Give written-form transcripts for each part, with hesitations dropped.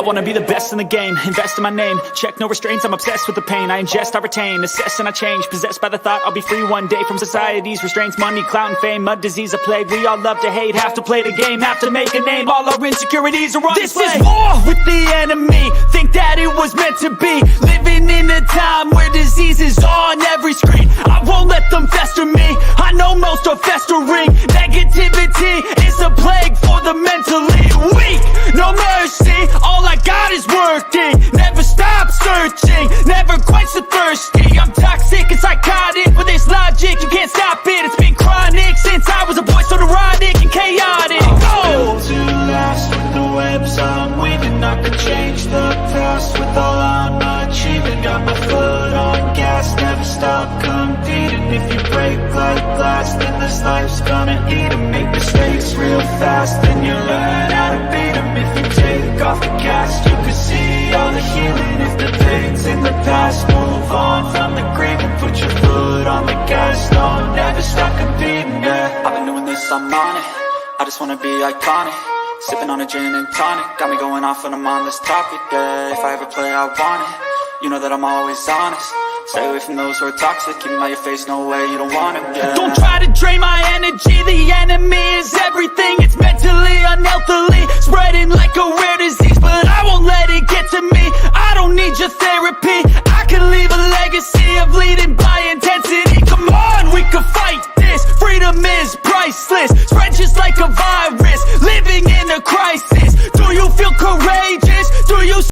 wanna be the best in the game, invest in my name, check no restraints, I'm obsessed with the pain. I ingest, I retain, assess and I change, possessed by the thought I'll be free one day from society's restraints. Money, clout and fame, mud, disease, a plague. We all love to hate, have to play the game, have to make a name. All our insecurities are on display. This is war with the enemy, think that it was meant to be. Living in a time where disease is on every screen. I won't let them fester me, I know most are festering. Negativity is a plague for the mentally weak. No mercy, all I got is working. Never stop searching, never quench the thirsty. I'm toxic and psychotic, with this logic you can't stop it. It's been chronic since I was a boy, so neurotic and chaotic. Built to last with the webs I'm weaving. I could change the past with all I'm achieving. Got my foot on gas, never stop competing. If you break like glass, then this life's gonna eat 'em. Make mistakes real fast, then you learn how to beat 'em. If you take off the gas, you can see all the healing. If the pain's in the past, move on from the grave and put your foot on the gas. No, never stop competing, yeah. I've been doing this, I'm on it, I just wanna be iconic. Sipping on a gin and tonic, got me going off when I'm on this topic, yeah. If I ever play, I want it, you know that I'm always honest. Stay away from those who are toxic, keep them out your face, no way, you don't want it, yeah. Don't try to drain my energy, the enemy is everything. It's mentally, unhealthily, spreading like a rare disease. But I won't let it get to me, I don't need your therapy. I can leave a legacy of leading by intensity. Come on, we can fight this, freedom is priceless. Spread just like a virus, living in a crisis. Do you feel courageous? Do you...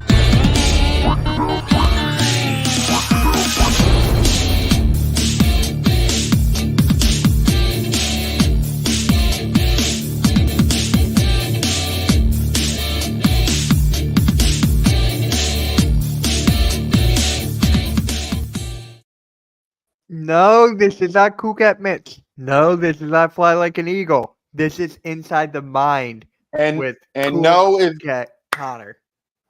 No, this is not Cool Cat Mitch. No, this is not Fly Like an Eagle. This is Inside the Mind with Cool Cat Connor.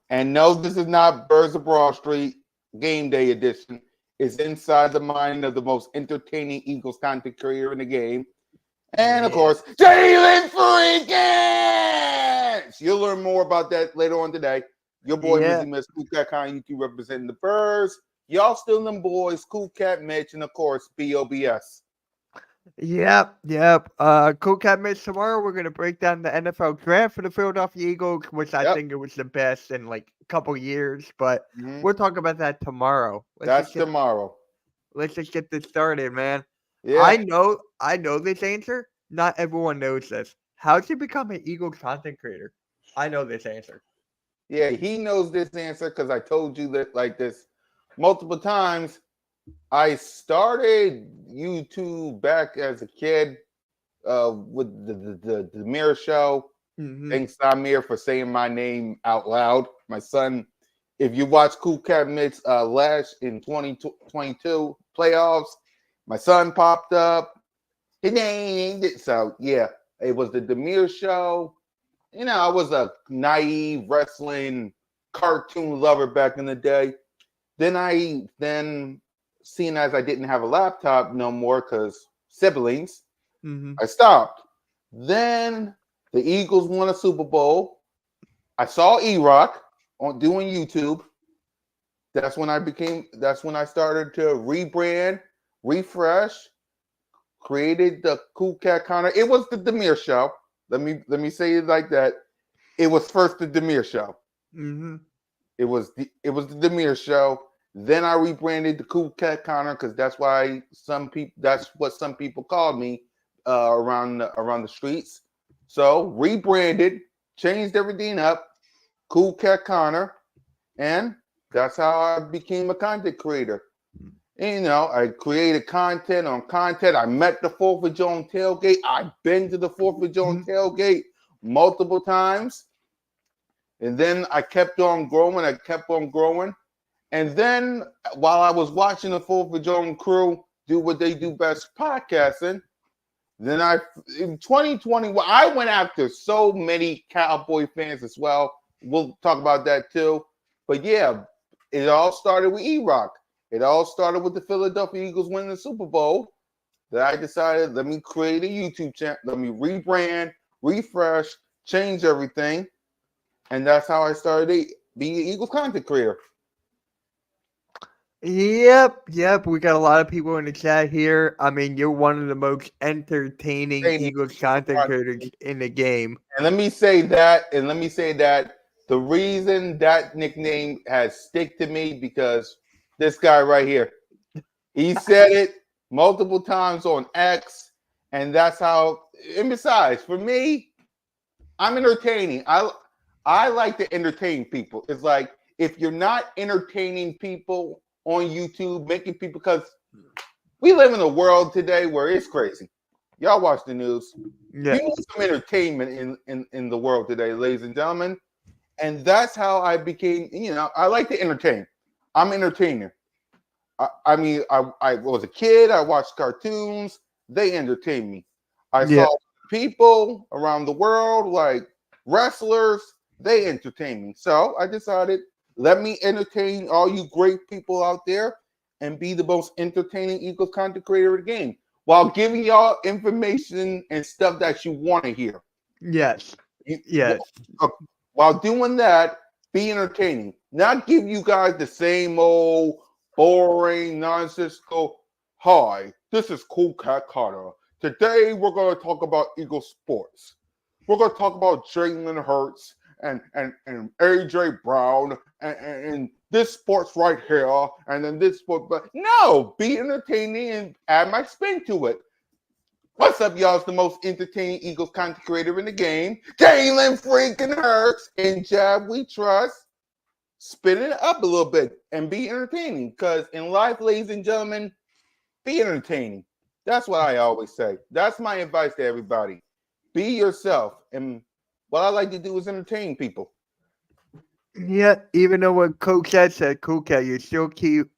And no, this is not Birds of Broad Street Game Day Edition. It's Inside the Mind of the most entertaining Eagles content creator in the game. And, of course, Jalen Freakins! You'll learn more about that later on today. Your boy, Mizzy Miss Cool Cat Connor, you keep representing the Birds. Y'all still them boys, Cool Cat Mitch, and, of course, BOBS. Yep. Cool Cat Mitch, tomorrow we're going to break down the NFL draft for the Philadelphia Eagles, which I think it was the best in like a couple years, but we'll talk about that tomorrow. Tomorrow. Let's just get this started, man. Yeah. I know this answer. Not everyone knows this. How did you become an Eagles content creator? I know this answer. Yeah, he knows this answer because I told you that like this multiple times. I started YouTube back as a kid with the Mirror Show. Thanks, Samir, for saying my name out loud. My son, if you watch Cool Cat Mitch last in 2022 playoffs, my son popped up. His name, so yeah, it was the Demir Show. You know, I was a naive wrestling cartoon lover back in the day. Then seeing as I didn't have a laptop no more because siblings, I stopped. Then the Eagles won a Super Bowl. I saw E-Rock doing YouTube. That's when I started to rebrand, refresh, created the Cool Cat Connor. It was the Demir Show. Let me say it like that. It was first the Demir Show. It was the Demir Show. Then I rebranded the Cool Cat Connor because that's what some people called me around the streets. So rebranded, changed everything up, Cool Cat Connor, and that's how I became a content creator. And, you know, I created content on content. I met the 4th of July tailgate. I've been to the 4th of July tailgate multiple times. And then I kept on growing. And then while I was watching the 4th of July crew do what they do best, podcasting, then in 2020, I went after so many Cowboy fans as well. We'll talk about that too. But yeah, it all started with E-Rock. It all started with the Philadelphia Eagles winning the Super Bowl. That I decided, let me create a YouTube channel. Let me rebrand, refresh, change everything. And that's how I started be an Eagles content creator. Yep. We got a lot of people in the chat here. I mean, you're one of the most entertaining Eagles content creators in the game. And let me say that, the reason that nickname has stick to me because this guy right here, he said it multiple times on X, and that's how. And besides, for me, I'm entertaining. I like to entertain people. It's like if you're not entertaining people on YouTube, making people, because we live in a world today where it's crazy. Y'all watch the news. Yeah. You need some entertainment in the world today, ladies and gentlemen. And that's how I became, I like to entertain. I'm an entertainer. I mean, I was a kid. I watched cartoons. They entertain me. I saw people around the world, like wrestlers. They entertain me. So I decided, let me entertain all you great people out there and be the most entertaining Eagles content creator of the game while giving y'all information and stuff that you want to hear. Yes. While doing that, be entertaining. Not give you guys the same old boring, nonsensical, hi, this is Cool Cat Carter. Today we're going to talk about Eagles sports. We're going to talk about Jalen Hurts and AJ Brown and this sports right here and then this sport. But no, be entertaining and add my spin to it. What's up, y'all? It's the most entertaining Eagles content creator in the game, Jalen freaking Hurts, and Jab We Trust. Spin it up a little bit and be entertaining, because in life, ladies and gentlemen, be entertaining. That's what I always say. That's my advice to everybody. Be yourself. And what I like to do is entertain people. Yeah, even though what Coach said, Cool Cat, you're still cute.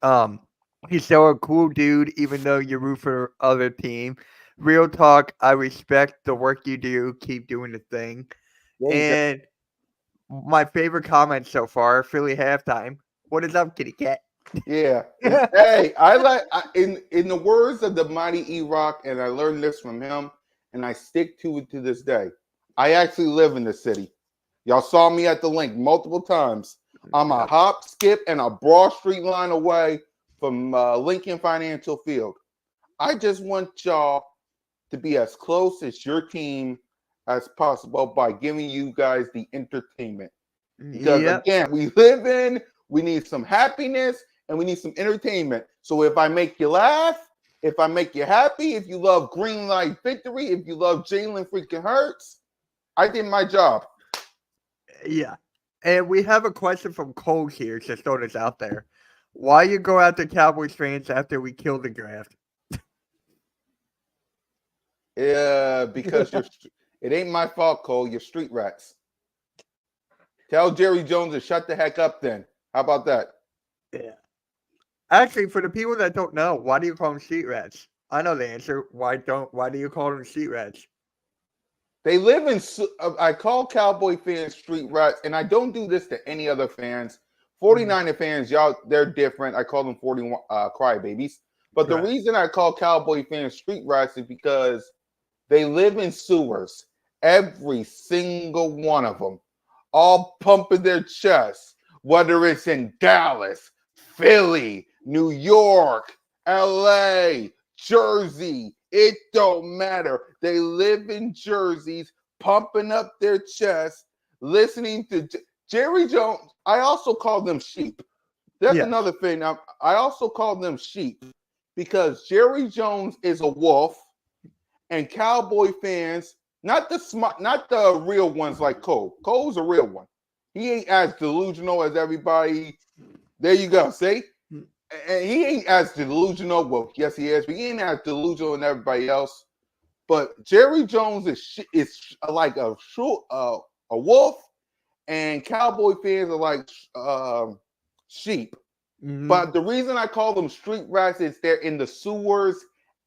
He's still a cool dude, even though you root for other team. Real talk, I respect the work you do. Keep doing the thing. And my favorite comment so far, Philly halftime. What is up, kitty cat? Yeah. Hey, I like in the words of the mighty E-Rock, and I learned this from him, and I stick to it to this day. I actually live in the city. Y'all saw me at the link multiple times. I'm a hop, skip, and a Broad Street line away from Lincoln Financial Field. I just want y'all to be as close as your team as possible by giving you guys the entertainment. Because again, we need some happiness and we need some entertainment. So if I make you laugh, if I make you happy, if you love Green Light Victory, if you love Jalen freaking Hurts, I did my job. Yeah. And we have a question from Cole here, just throw this out there. Why you go out to Cowboys fans after we kill the draft? Yeah, because it ain't my fault, Cole. You're street rats. Tell Jerry Jones to shut the heck up then. How about that? Yeah. Actually, for the people that don't know, why do you call them street rats? I know the answer. Why do you call them street rats? They live in. I call Cowboy fans street rats, and I don't do this to any other fans. 49er fans, y'all, they're different. I call them 41 crybabies. But the reason I call Cowboy fans street rats is because they live in sewers. Every single one of them, all pumping their chests, whether it's in Dallas, Philly, New York, LA, Jersey. It don't matter. They live in jerseys, pumping up their chests, listening to Jerry Jones. I also call them sheep. That's another thing. I also call them sheep because Jerry Jones is a wolf, and Cowboy fans, not the real ones like Cole. Cole's a real one. He ain't as delusional as everybody. There you go. See? And he ain't as delusional. Well, yes, he is, but he ain't as delusional as everybody else. But Jerry Jones is like a wolf, and Cowboy fans are like sheep. Mm-hmm. But the reason I call them street rats is they're in the sewers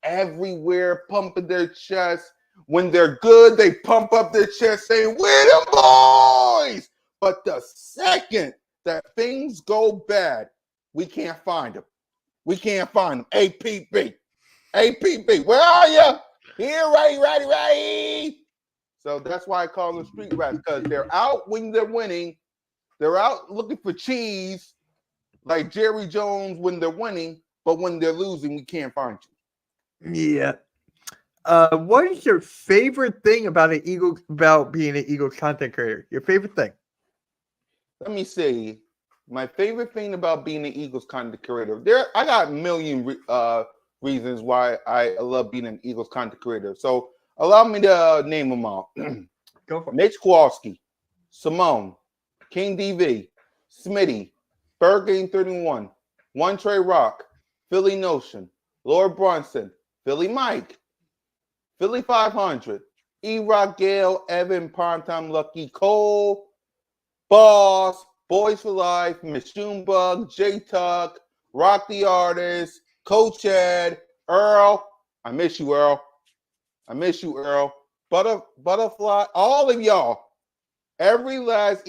everywhere, pumping their chests. When they're good, they pump up their chest, saying, "We're the boys." But the second that things go bad, we can't find them. We can't find them. APB. Where are you? Here, right. So that's why I call them street rats, because they're out when they're winning, They're out looking for cheese, like Jerry Jones when they're winning, but when they're losing, we can't find you. Yeah. What is your favorite thing about being an Eagles content creator? Your favorite thing? Let me see. My favorite thing about being an Eagles content creator. I got a million reasons why I love being an Eagles content creator. So allow me to name them all. Go for it. Mitch Kowalski, Simone, King DV, Smitty, Bird Game 31, One Trey Rock, Philly Notion, Lord Brunson, Philly Mike, Philly 500, E-Rock Gale, Evan, Primetime Lucky, Cole, Boss, Boys for Life, Miss Junebug, J Tuck, Rock the Artist, Coach Ed, Earl. I miss you, Earl. I miss you, Earl. Butterfly, all of y'all. Every last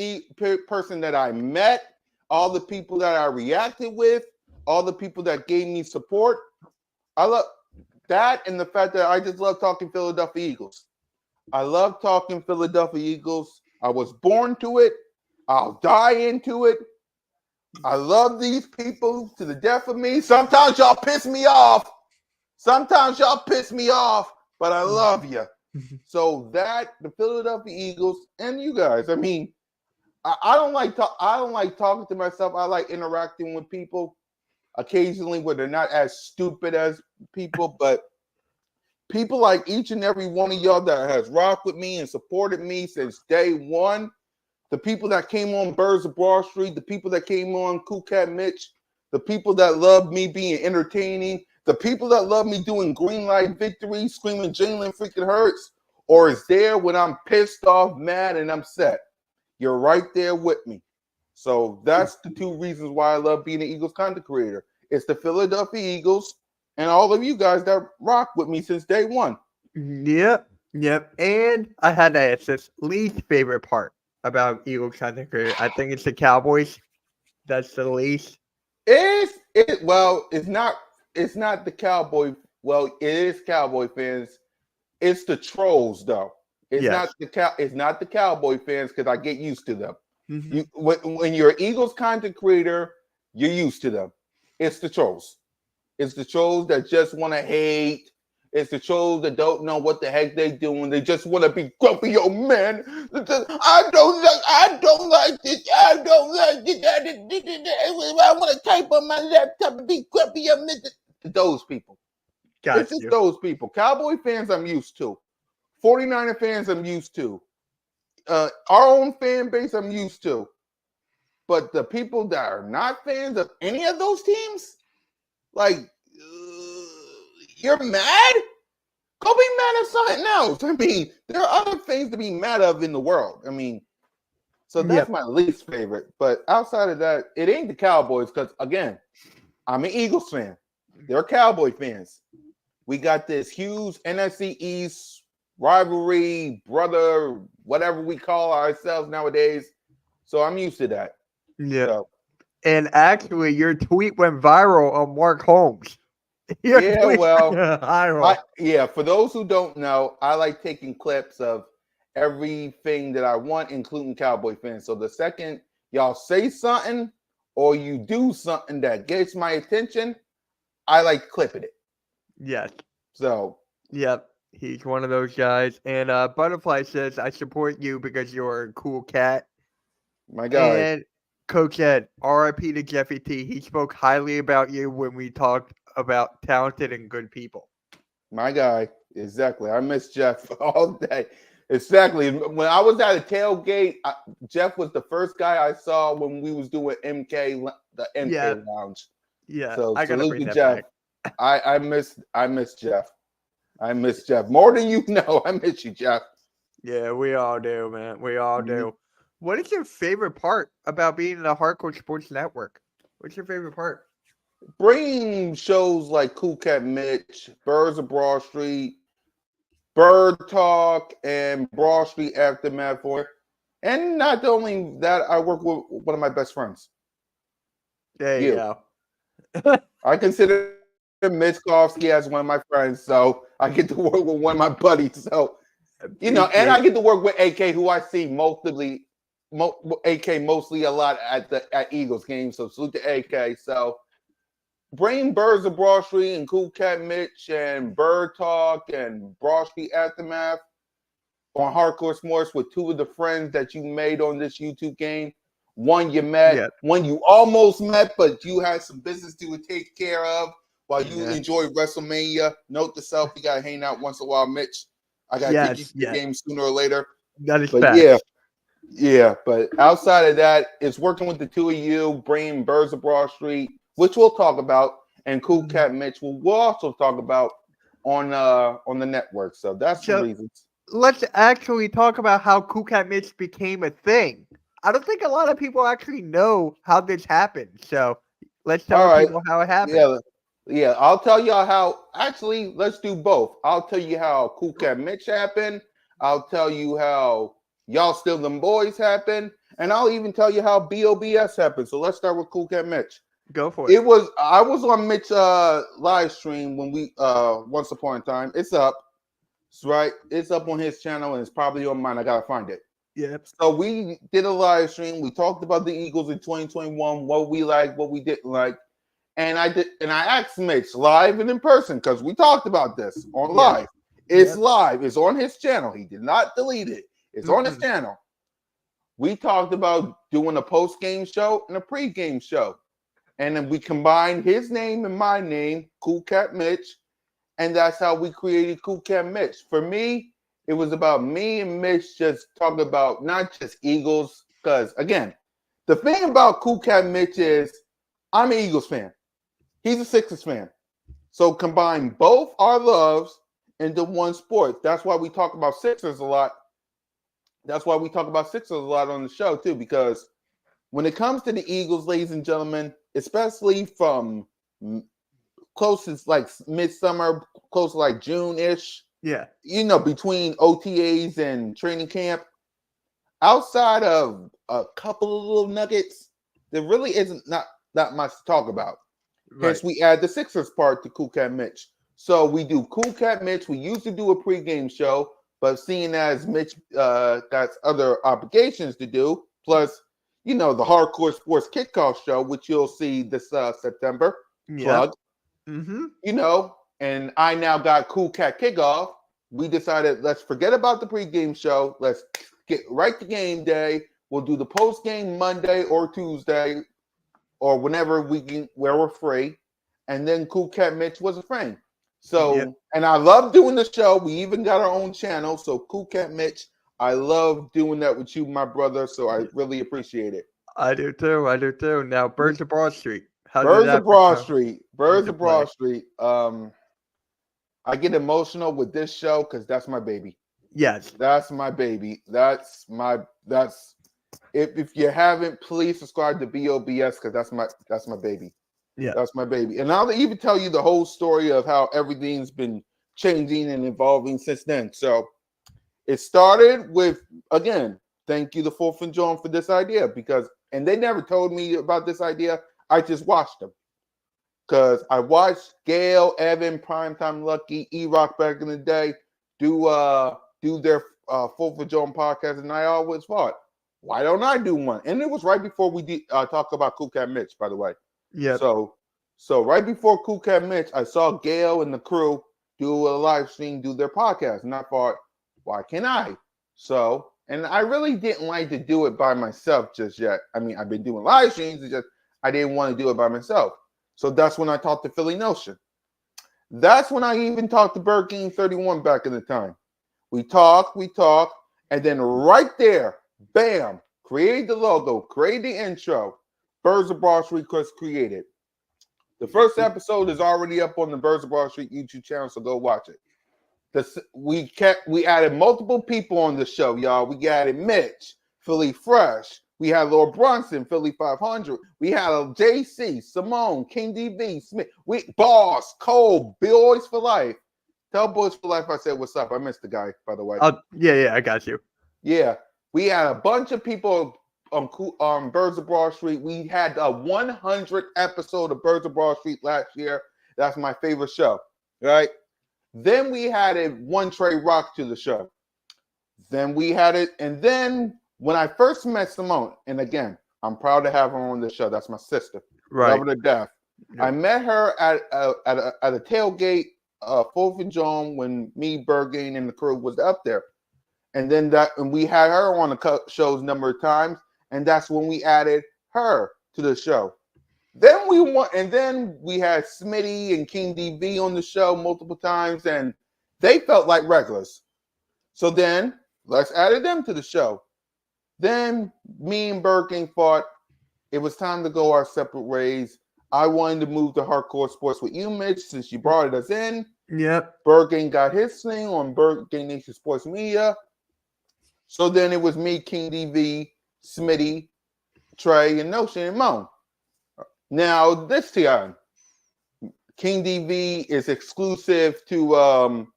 person that I met, all the people that I reacted with, all the people that gave me support. I love that, and the fact that I just love talking Philadelphia Eagles. I love talking Philadelphia Eagles. I was born to it. I'll die into it. I love these people to the death of me. Sometimes y'all piss me off. But I love you. So that the Philadelphia Eagles and you guys. I mean, I don't like talking to myself. I like interacting with people occasionally where they're not as stupid as people, but people like each and every one of y'all that has rocked with me and supported me since day one. The people that came on Birds of Broad Street, the people that came on Cool Cat Mitch, the people that love me being entertaining, the people that love me doing green light victory, screaming Jalen freaking Hurts, or is there when I'm pissed off, mad, and upset. You're right there with me. So that's the two reasons why I love being an Eagles content creator. It's the Philadelphia Eagles and all of you guys that rock with me since day one. Yep. And I had to ask this least favorite part about Eagles content creator. I think it's the Cowboys. That's the least. It's not the Cowboy. Well, it is Cowboy fans. It's the trolls, though. It's not the Cowboy fans because I get used to them. Mm-hmm. When you're an Eagles content creator, you're used to them. It's the trolls. It's the trolls that just want to hate. It's the trolls that don't know what the heck they're doing. They just want to be grumpy old men. I don't like this. I want to type on my laptop and be grumpy old men. Those people. It's just those people. Cowboy fans I'm used to. 49er fans I'm used to. Our own fan base I'm used to. But the people that are not fans of any of those teams, like, you're mad? Go be mad at something else. I mean, there are other things to be mad of in the world. I mean, so that's my least favorite. But outside of that, it ain't the Cowboys because, again, I'm an Eagles fan. They're Cowboy fans. We got this huge NFC East rivalry, brother, whatever we call ourselves nowadays. So I'm used to that. Yeah. So. And actually, your tweet went viral on Mark Holmes. For those who don't know, I like taking clips of everything that I want, including Cowboy fans. So the second y'all say something or you do something that gets my attention, I like clipping it. Yes. So. Yep. He's one of those guys. And Butterfly says, I support you because you're a cool cat. My guy. And Coach Ed, RIP to Jeffy T. He spoke highly about you when we talked about talented and good people. My guy. Exactly. I miss Jeff all day. Exactly. When I was at a tailgate, Jeff was the first guy I saw when we was doing the MK Lounge. Yeah. So I gotta bring that Jeff. back. I miss Jeff. I miss Jeff. More than you know. I miss you, Jeff. Yeah, we all do, man. We all do. What is your favorite part about being in the Hardcore Sports Network? What's your favorite part? Bringing shows like Cool Cat Mitch, Birds of Broad Street, Bird Talk, and Broad Street Aftermath for. And not only that, I work with one of my best friends. There you go. I consider Mitch Kowalski as one of my friends, so I get to work with one of my buddies. So, and I get to work with AK, who I see AK mostly a lot at Eagles games, so salute to AK. So bring Birds of Broad Street and Cool Cat Mitch and Bird Talk and Broad Street Aftermath on Hardcore Sports with two of the friends that you made on this YouTube game. One you met, one you almost met, but you had some business to take care of while you enjoy WrestleMania. Note to self, you gotta hang out once in a while, Mitch. I gotta take you to the game sooner or later. That is fact. Yeah, but outside of that, it's working with the two of you, bringing Birds of Broad Street, which we'll talk about, and Cool Cat Mitch, we'll also talk about on the network. So that's the reasons. Let's actually talk about how Cool Cat Mitch became a thing. I don't think a lot of people actually know how this happened. So let's tell people how it happened. Yeah, I'll tell y'all how. Actually, let's do both. I'll tell you how Cool Cat Mitch happened. I'll tell you how Y'all Still Them Boys happened. And I'll even tell you how BOBS happened. So let's start with Cool Cat Mitch. Go for it. I was on Mitch live stream when we once upon a time. It's up. It's right. It's up on his channel and it's probably on mine. I gotta find it. Yep. So we did a live stream. We talked about the Eagles in 2021, what we liked, what we didn't like. And I asked Mitch live and in person because we talked about this on live. It's live. It's on his channel. He did not delete it. It's on his channel. We talked about doing a post-game show and a pre-game show. And then we combined his name and my name, Cool Cat Mitch. And that's how we created Cool Cat Mitch. For me, it was about me and Mitch just talking about not just Eagles. Because, again, the thing about Cool Cat Mitch is I'm an Eagles fan. He's a Sixers fan. So combine both our loves into one sport. That's why we talk about Sixers a lot. That's why we talk about Sixers a lot on the show, too. Because when it comes to the Eagles, ladies and gentlemen, especially from close to like midsummer, close to like June-ish, between OTAs and training camp, outside of a couple of little nuggets, there really isn't not that much to talk about. Right. Hence, we add the Sixers part to Cool Cat Mitch. So we do Cool Cat Mitch. We used to do a pregame show, but seeing as Mitch got other obligations to do, plus, the Hardcore Sports Kickoff show, which you'll see this September, plug, and I now got Cool Cat Kickoff. We decided, let's forget about the pregame show. Let's get right to game day. We'll do the post-game Monday or Tuesday or whenever where we're free. And then Cool Cat Mitch was a friend. So, and I love doing the show. We even got our own channel. So Cool Cat Mitch, I love doing that with you, my brother. So I really appreciate it. I do too. Now, Birds of Broad Street. Birds of Broad Street. I get emotional with this show because that's my baby. Yes. That's my baby. If you haven't, please subscribe to BOBS because that's my baby. Yeah. That's my baby. And I'll even tell you the whole story of how everything's been changing and evolving since then. So it started with, again, thank you to Fourth and John for this idea and they never told me about this idea. I just watched them. Because I watched Gail, Evan, Primetime Lucky, E-Rock back in the day do their Fourth of John podcast, and I always thought, why don't I do one? And it was right before we did talk about Cool Cat Mitch, by the way. Yeah. So right before Cool Cat Mitch, I saw Gail and the crew do a live stream, do their podcast, and I thought, why can't I? So, and I really didn't like to do it by myself just yet. I mean, I've been doing live streams, it's just I didn't want to do it by myself. So that's when I talked to Philly Notion. That's when I even talked to Bird King 31 back in the time. We talked, and then right there, bam, created the logo, created the intro. Birds of Broad Street was created. The first episode is already up on the Birds of Broad Street YouTube channel, so go watch it. We added multiple people on the show, y'all. We added Mitch, Philly Fresh. We had Lord Brunson, Philly 500. We had JC, Simone, King DV, Smith. Boss, Cole, Boys for Life. Tell Boys for Life I said what's up. I missed the guy, by the way. Yeah, I got you. Yeah, we had a bunch of people on Birds of Broad Street. We had a 100th episode of Birds of Broad Street last year. That's my favorite show, right? Then we had One Trey Rock to the show. Then we had it, and then when I first met Simone, and again, I'm proud to have her on the show. That's my sister. Right. Love her to death. Yeah. I met her at a tailgate, 4th of July, when me, Bergen, and the crew was up there. And then we had her on the shows a number of times, and that's when we added her to the show. Then we had Smitty and King DV on the show multiple times, and they felt like regulars. So then let's add them to the show. Then me and Bergen thought it was time to go our separate ways. I wanted to move to Hardcore Sports with you, Mitch, since you brought us in. Yep. Bergen got his thing on Bergen Nation Sports Media. So then it was me, King DV, Smitty, Trey, and Notion, and Mo. Now, this time, King DV is exclusive to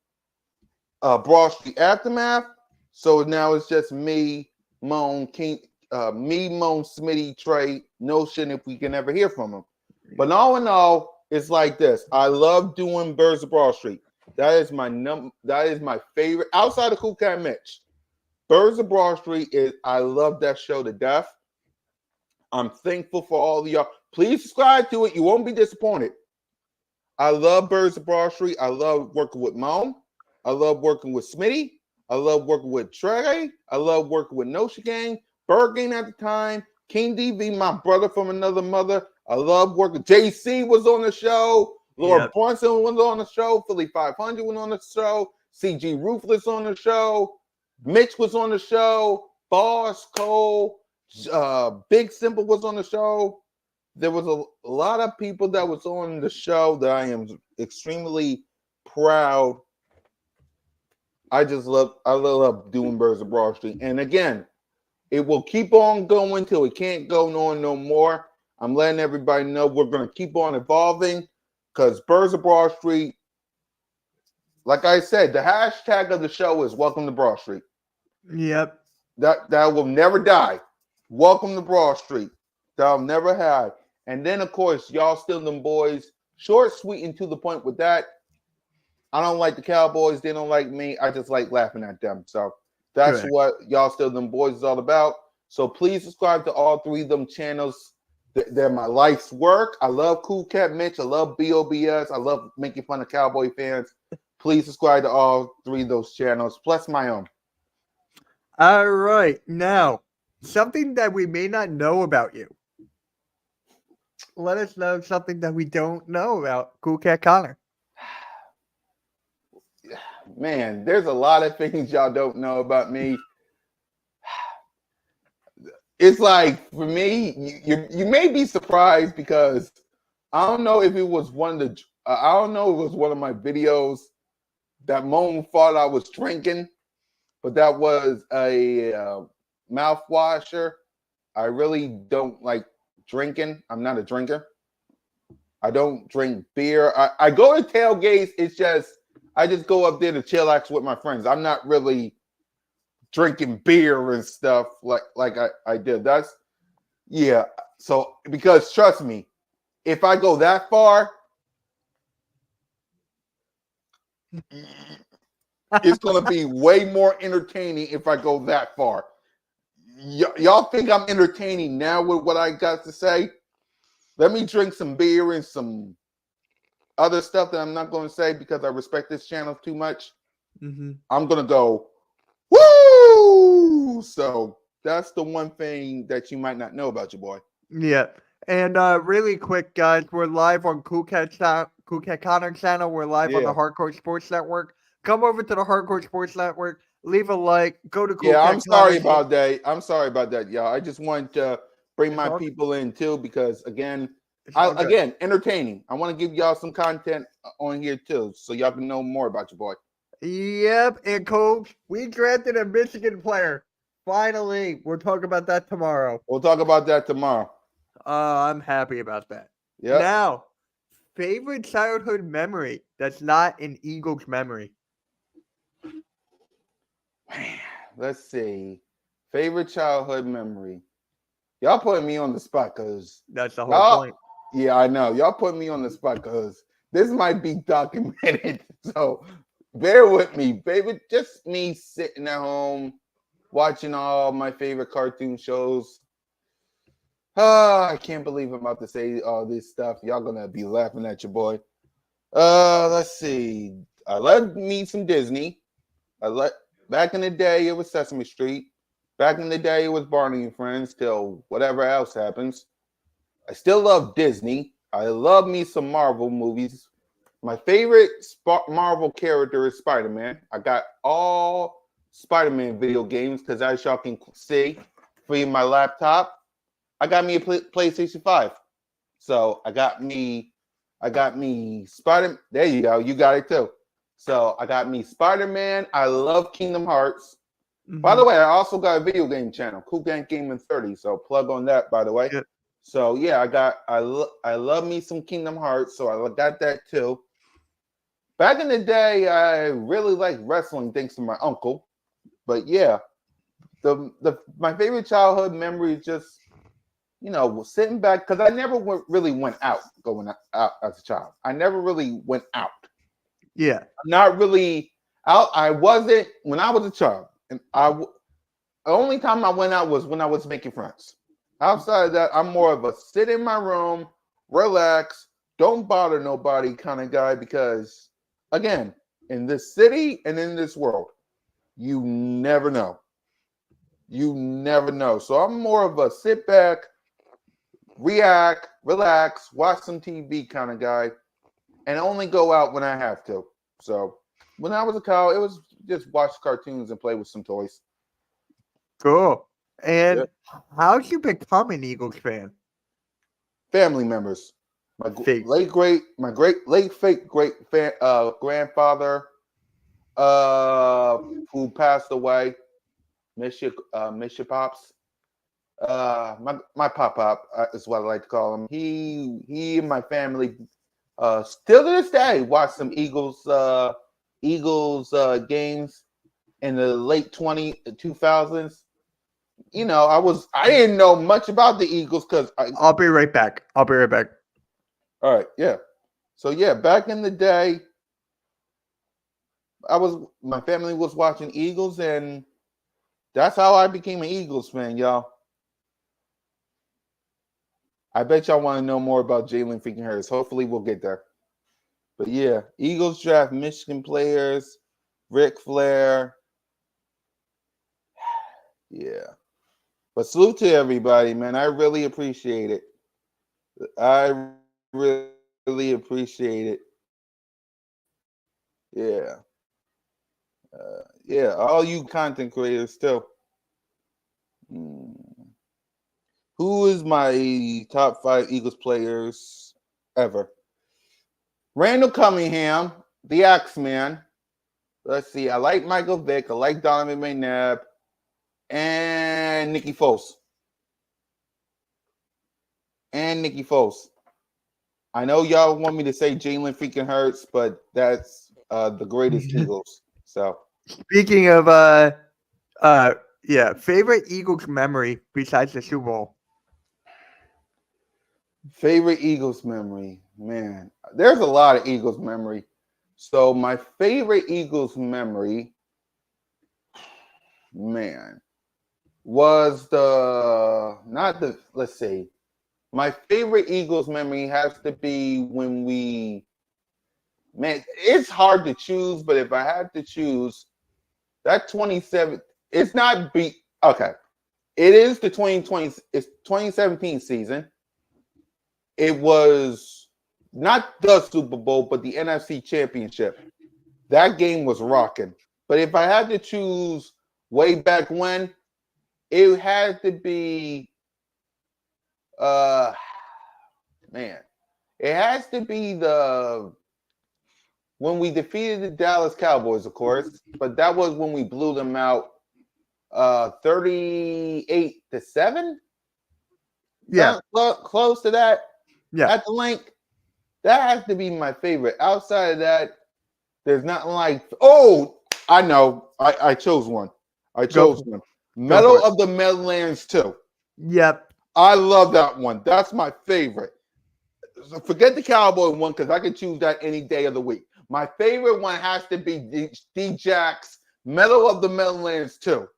Broad Street Aftermath. So now it's just me, Moan, Moan, Smitty, Trey, Notion, if we can ever hear from him. But all in all, it's like this. I love doing Birds of Broad Street. That is my favorite. Outside of Cool Cat Mitch, Birds of Broad Street I love that show to death. I'm thankful for all of y'all. Please subscribe to it. You won't be disappointed. I love Birds of Broad Street. I love working with Moan. I love working with Smitty. I love working with Trey. I love working with Notion Gang, Bergen at the time, King DV, my brother from another mother. I love working. JC was on the show. Lord Brunson was on the show. Philly 500 was on the show. CG Ruthless on the show. Mitch was on the show. Boss Cole. Big Simple was on the show. There was a lot of people that was on the show that I am extremely proud. I love doing Birds of Broad Street. And again, it will keep on going till it can't go on no more. I'm letting everybody know we're going to keep on evolving because Birds of Broad Street, like I said, the hashtag of the show is Welcome to Broad Street. Yep. That will never die. Welcome to Broad Street. That'll never have. And then, of course, y'all still them boys. Short, sweet, and to the point with that. I don't like the Cowboys. They don't like me. I just like laughing at them. So that's what y'all still them boys is all about. So please subscribe to all three of them channels. They're my life's work. I love Cool Cat Mitch. I love BOBS. I love making fun of Cowboy fans. Please subscribe to all three of those channels, plus my own. All right. Now, something that we may not know about you. Let us know something that we don't know about Cool Cat Connor. Man, there's a lot of things y'all don't know about me. It's like, for me, you may be surprised because I don't know if it was one of my videos that Moan thought I was drinking, but that was a mouthwasher. I really don't like drinking. I'm not a drinker. I don't drink beer. I go to tailgates. It's just, I just go up there to chillax with my friends. I'm not really drinking beer and stuff like I did. So, because trust me, if I go that far, it's going to be way more entertaining if I go that far. Y'all think I'm entertaining now with what I got to say? Let me drink some beer and some other stuff that I'm not going to say because I respect this channel too much. Mm-hmm. I'm going to go, woo! So that's the one thing that you might not know about your boy. Yeah. And really quick, guys, we're live on Cool Cat Connor channel. We're live on the Hardcore Sports Network. Come over to the Hardcore Sports Network. Leave a like. Go to Cool Cat I'm sorry about that. I'm sorry about that, y'all. I just wanted to bring my people in too because, again, entertaining. I want to give y'all some content on here too so y'all can know more about your boy. Yep. And Coach, we drafted a Michigan player. Finally. We'll talk about that tomorrow. We'll talk about that tomorrow. I'm happy about that. Yeah. Now, favorite childhood memory that's not an Eagles memory. Man, let's see. Favorite childhood memory. Y'all putting me on the spot because that's the whole point. Yeah, I know. Y'all put me on the spot because this might be documented. So bear with me, baby. Just me sitting at home watching all my favorite cartoon shows. I can't believe I'm about to say all this stuff. Y'all gonna be laughing at your boy. Let's see. I love me some Disney. Back in the day, it was Sesame Street. Back in the day, it was Barney and Friends. Till whatever else happens, I still love Disney. I love me some Marvel movies. My favorite Marvel character is Spider-Man. I got all Spider-Man video games because, as y'all can see, free my laptop. I got me a PlayStation 5. So I got me Spider. There you go. You got it too. So I got me Spider-Man. I love Kingdom Hearts. Mm-hmm. By the way, I also got a video game channel, Cool Gang Gaming 30. So plug on that, by the way. Yeah. So yeah, I love me some Kingdom Hearts. So I got that too. Back in the day, I really liked wrestling thanks to my uncle. But yeah, my favorite childhood memory is just, sitting back, because I never really went out as a child. I never really went out. Yeah. Not really out. I wasn't when I was a child. And the only time I went out was when I was making friends. Outside of that, I'm more of a sit in my room, relax, don't bother nobody kind of guy, because again, in this city and in this world, you never know. You never know. So I'm more of a sit back, react, relax, watch some TV kind of guy, and only go out when I have to. So when I was a child, it was just watch cartoons and play with some toys. Cool. And how'd you become an Eagles fan? Family members. My late grandfather, who passed away. Miss you, Pops. My pop is what I like to call him. He and my family still to this day watch some Eagles games in the late 2000s. I didn't know much about the Eagles because I'll be right back. All right, yeah. So yeah, back in the day, my family was watching Eagles, and that's how I became an Eagles fan, y'all. I bet y'all want to know more about Jalen freaking Hurts. Hopefully we'll get there. But yeah, Eagles draft Michigan players, Ric Flair. Yeah. But salute to everybody, man. I really appreciate it. I really appreciate it. Yeah. Yeah, all you content creators still. Who is my top 5 Eagles players ever? Randall Cunningham, the Axeman. Let's see. I like Michael Vick. I like Donovan McNabb. And Nicky Foles. I know y'all want me to say Jalen freaking Hurts, but that's the greatest Eagles. So speaking of favorite Eagles memory besides the Super Bowl. Favorite Eagles memory, man. There's a lot of Eagles memory. So my favorite Eagles memory, man, was my favorite Eagles memory has to be when it's hard to choose, but if I had to choose, that 27, it's not okay. It is the 2017 season. It was not the Super Bowl, but the NFC Championship. That game was rocking. But if I had to choose way back when, it had to be, it has to be when we defeated the Dallas Cowboys, of course, but that was when we blew them out 38-7. Yeah, close to that. Yeah, at the link. That has to be my favorite. Outside of that, there's nothing like. Oh, I know. I chose one. Medal of the Meadowlands 2. Yep. I love that one. That's my favorite. So forget the Cowboy one because I can choose that any day of the week. My favorite one has to be D-Jack's Medal of the Meadowlands 2.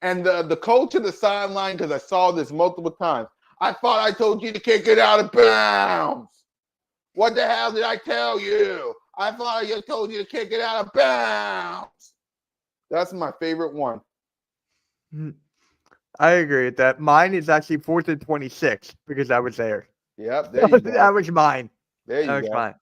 And the coach of the sideline, because I saw this multiple times. I thought I told you to kick it out of bounds. What the hell did I tell you? I thought I told you to kick it out of bounds. That's my favorite one. I agree with that. Mine is actually 4th and 26 because I was there. Yep, there you go. That was mine. There you That was go. mine.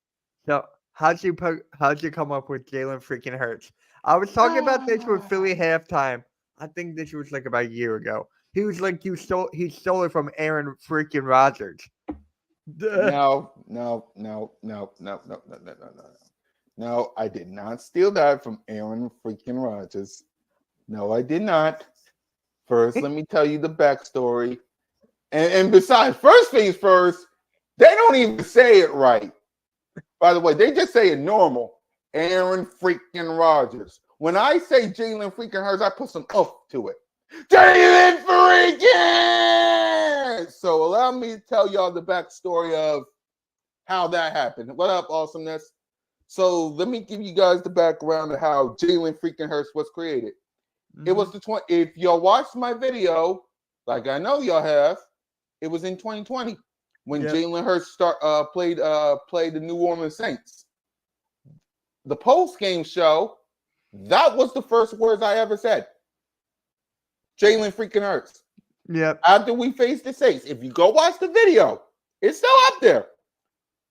So how'd you come up with Jalen freaking Hurts? I was talking about this with Philly halftime. I think this was like about a year ago. He was like, he stole it from Aaron freaking Rodgers. No, I did not steal that from Aaron freaking Rodgers. No, I did not. First, let me tell you the backstory. And besides, first things first, they don't even say it right. By the way, they just say it normal. Aaron freaking Rodgers. When I say Jalen freaking Hurts, I put some oomph to it. Jalen freaking! So allow me to tell y'all the backstory of how that happened. What up, awesomeness? So let me give you guys the background of how Jalen freaking Hurts was created. It was if y'all watched my video, like I know y'all have, it was in 2020 when Jalen Hurts played the New Orleans Saints. The post-game show, that was the first words I ever said. Jalen freaking Hurts. Yep. After we faced the Saints, if you go watch the video, it's still up there.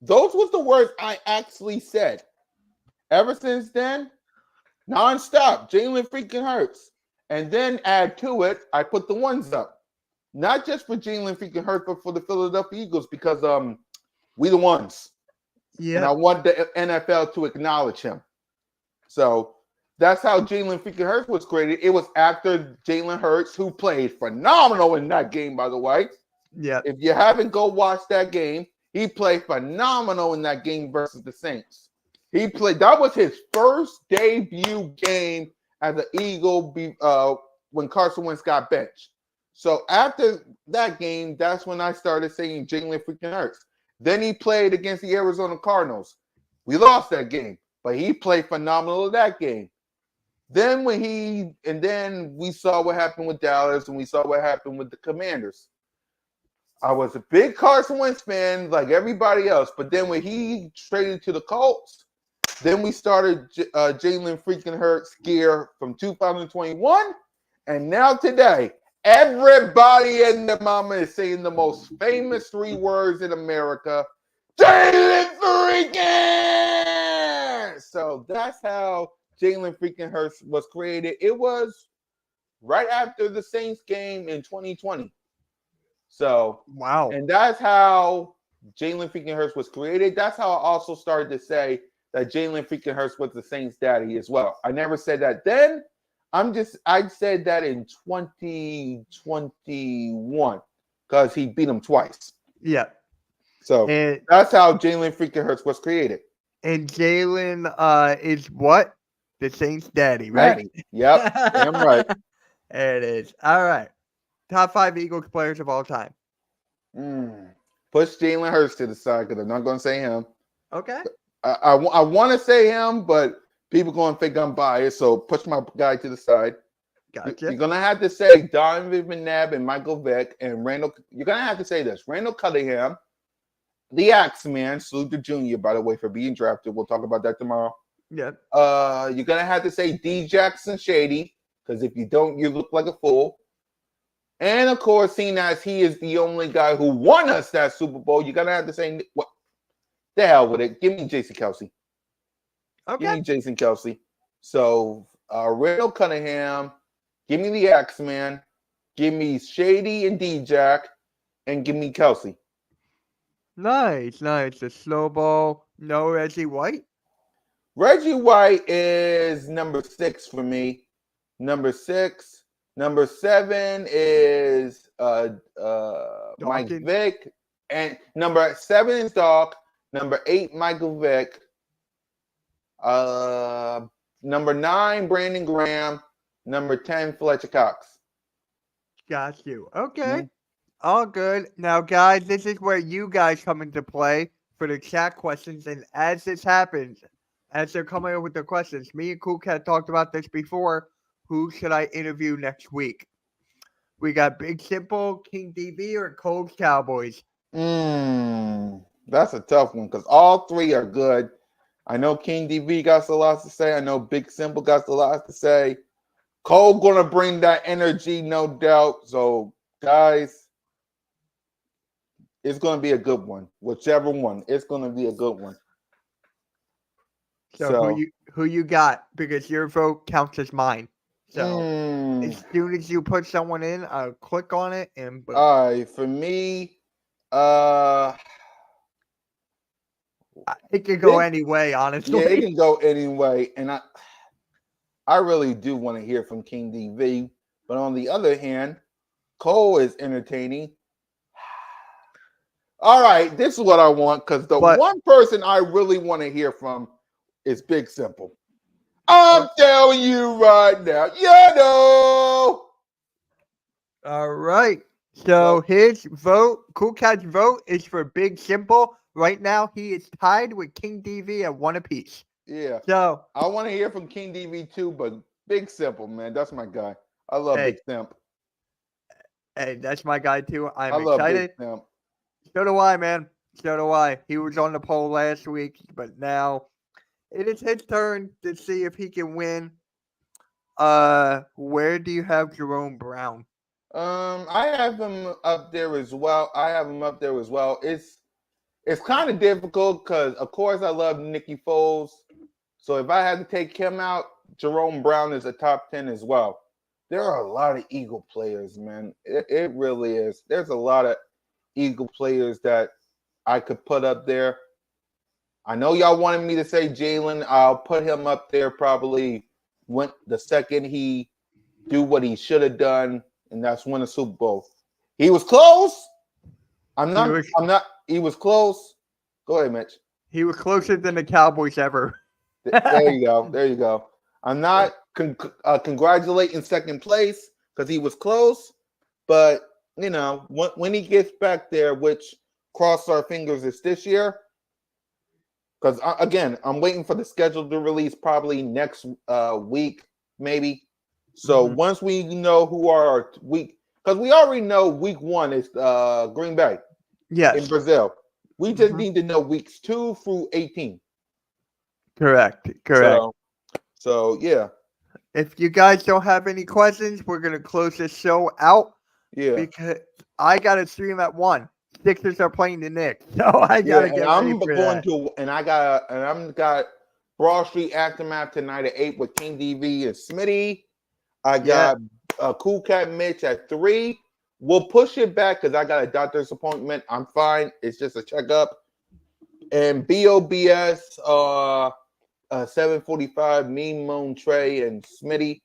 Those was the words I actually said. Ever since then, nonstop, Jalen freaking Hurts. And then add to it, I put the ones up. Not just for Jalen freaking Hurts, but for the Philadelphia Eagles because we the ones. Yeah. And I want the NFL to acknowledge him. So that's how Jalen freaking Hurts was created. It was after Jalen Hurts, who played phenomenal in that game, by the way. Yeah. If you haven't go watch that game, he played phenomenal in that game versus the Saints. He played. That was his first debut game as an Eagle when Carson Wentz got benched. So after that game, that's when I started saying Jalen freaking Hurts. Then he played against the Arizona Cardinals. We lost that game, but he played phenomenal in that game. Then then we saw what happened with Dallas, and we saw what happened with the Commanders. I was a big Carson Wentz fan, like everybody else. But then when he traded to the Colts, then we started Jalen freaking Hurts gear from 2021, and now today, everybody and their mama is saying the most famous 3 words in America: Jalen freaking. So that's how Jalen freaking Hurts was created. It was right after the Saints game in 2020. So wow, and that's how Jalen freaking Hurts was created. That's how I also started to say that Jalen freaking Hurts was the Saints' daddy as well. I never said that then. I said that in 2021 because he beat him twice. Yeah. So that's how Jalen freaking Hurts was created. And Jalen is what? The Saints' daddy, right? Daddy. Yep. Damn right. There it is. All right. Top 5 Eagles players of all time. Push Jalen Hurts to the side because I'm not going to say him. Okay. I want to say him, but people going to think I'm biased, so push my guy to the side. Gotcha. You're going to have to say Donovan McNabb and Michael Vick and Randall. You're going to have to say this. Randall Cunningham, the Axeman, salute to Junior, by the way, for being drafted. We'll talk about that tomorrow. Yeah. You're going to have to say D. Jackson Shady, because if you don't, you look like a fool. And, of course, seeing as he is the only guy who won us that Super Bowl, you're going to have to say, what the hell with it? Give me Jason Kelce. Okay. Give me Jason Kelce. So, Randall Cunningham, give me the Axeman, give me Shady and D-Jack, and give me Kelce. Nice. The slow ball. No Reggie White? Reggie White is number 6 for me. Number 6. Number 7 is Mike Vick. And number 7 is Doc. Number 8, Michael Vick. Number 9, Brandon Graham. Number 10, Fletcher Cox. Got you. Okay. All good. Now, guys, this is where you guys come into play for the chat questions. And as this happens, as they're coming up with the questions, me and Cool Cat talked about this before. Who should I interview next week? We got Big Simple, King DV, or Cole's Cowboys. That's a tough one because all three are good. I know King DV got a lot to say. I know Big Simple got a lot to say. Cole gonna bring that energy, no doubt. So, guys, it's gonna be a good one. Whichever one, it's gonna be a good one. So who you got? Because your vote counts as mine. So Mm. as soon as you put someone in, I'll click on it and boom. All right, for me, it can go any way, honestly. Yeah, it can go any way, and I really do want to hear from King DV, but on the other hand, Cole is entertaining. All right, this is what I want because one person I really want to hear from is Big Simple. I'm telling you right now, you know. All right. So his vote, Cool Cat's vote, is for Big Simple. Right now, he is tied with King DV at 1 apiece. Yeah. So I want to hear from King DV too, but Big Simple, man, that's my guy. I love Big Simp. Hey, that's my guy too. I I'm love excited. Big Simp. So do I, man. So do I. He was on the poll last week, but now it is his turn to see if he can win. Where do you have Jerome Brown? I have him up there as well. It's kind of difficult because, of course, I love Nicky Foles. So if I had to take him out, Jerome Brown is a top 10 as well. There are a lot of Eagle players, man. It really is. There's a lot of Eagle players that I could put up there. I know y'all wanted me to say Jalen. I'll put him up there probably when the second he do what he should have done, and that's win a Super Bowl. He was close. He was close. Go ahead, Mitch. He was closer than the Cowboys ever. There you go. I'm not congratulating second place because he was close, but you know when he gets back there, which cross our fingers is this year. Because again, I'm waiting for the schedule to release probably next week, maybe. So once we know who our week, because we already know week 1 is Green Bay, in Brazil. We just need to know weeks 2 through 18. Correct. So yeah. If you guys don't have any questions, we're gonna close this show out. Yeah. Because I got to stream at 1. Sixers are playing the Knicks, so I gotta get ready for that. I'm got Broad Street Aftermath tonight at 8 with King DV and Smitty. I got Cool Cat Mitch at 3. We'll push it back because I got a doctor's appointment. I'm fine. It's just a checkup. And BOBS 7:45. Me, Moan, Trey, and Smitty.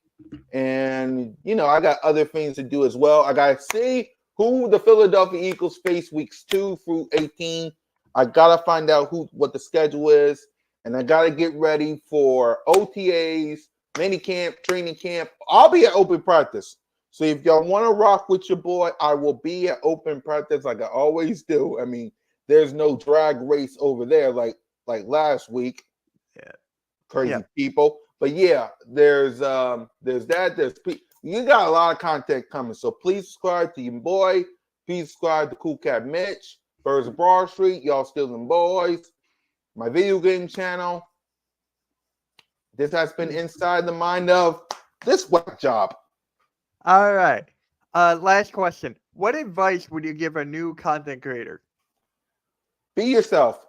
And you know I got other things to do as well. I gotta see who the Philadelphia Eagles face weeks 2 through 18. I gotta find out what the schedule is, and I gotta get ready for OTAs, mini camp, training camp. I'll be at open practice. So if y'all want to rock with your boy, I will be at open practice like I always do. I mean, there's no drag race over there like last week. Yeah. Crazy people. But yeah, there's that. You got a lot of content coming, so please subscribe to your boy. Please subscribe to Cool Cat Mitch, Birds of Broad Street, y'all still them boys, my video game channel. This has been Inside the Mind of this web job. All right. Last question. What advice would you give a new content creator? Be yourself.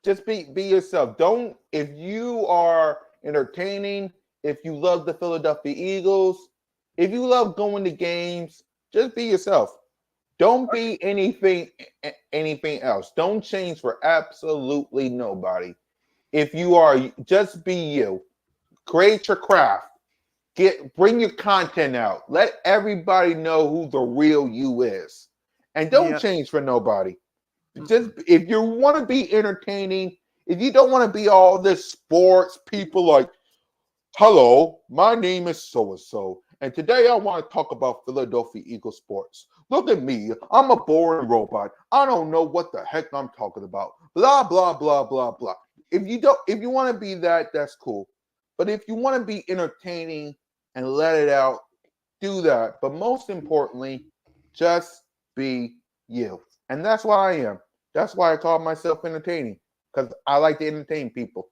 Just be yourself. Don't, if you are entertaining, if you love the Philadelphia Eagles, if you love going to games, just be yourself. Don't be anything else. Don't change for absolutely nobody. If you are, just be you. Create your craft. Bring your content out. Let everybody know who the real you is. And don't change for nobody. Just if you want to be entertaining, if you don't want to be all this sports people like, hello, my name is so-and-so. And today I want to talk about Philadelphia Eagles sports. Look at me. I'm a boring robot. I don't know what the heck I'm talking about. Blah, blah, blah, blah, blah. If you want to be that, that's cool. But if you want to be entertaining and let it out, do that. But most importantly, just be you. And that's what I am. That's why I call myself entertaining, because I like to entertain people.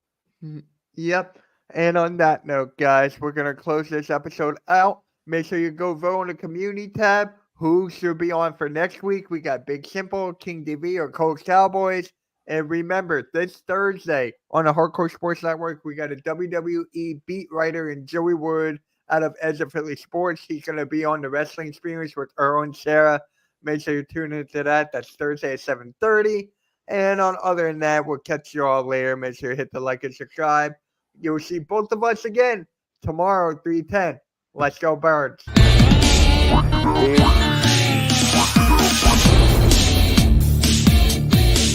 Yep. And on that note, guys, we're going to close this episode out. Make sure you go vote on the community tab. Who should be on for next week? We got Big Simple, King DV, or Colts Cowboys. And remember, this Thursday on the Hardcore Sports Network, we got a WWE beat writer in Joey Wood out of Edge of Philly Sports. He's going to be on the Wrestling Experience with Earl and Sarah. Make sure you tune into that. That's Thursday at 7:30. And other than that, we'll catch you all later. Make sure you hit the like and subscribe. You'll see both of us again tomorrow, 3:10. Let's go, Birds. Peace.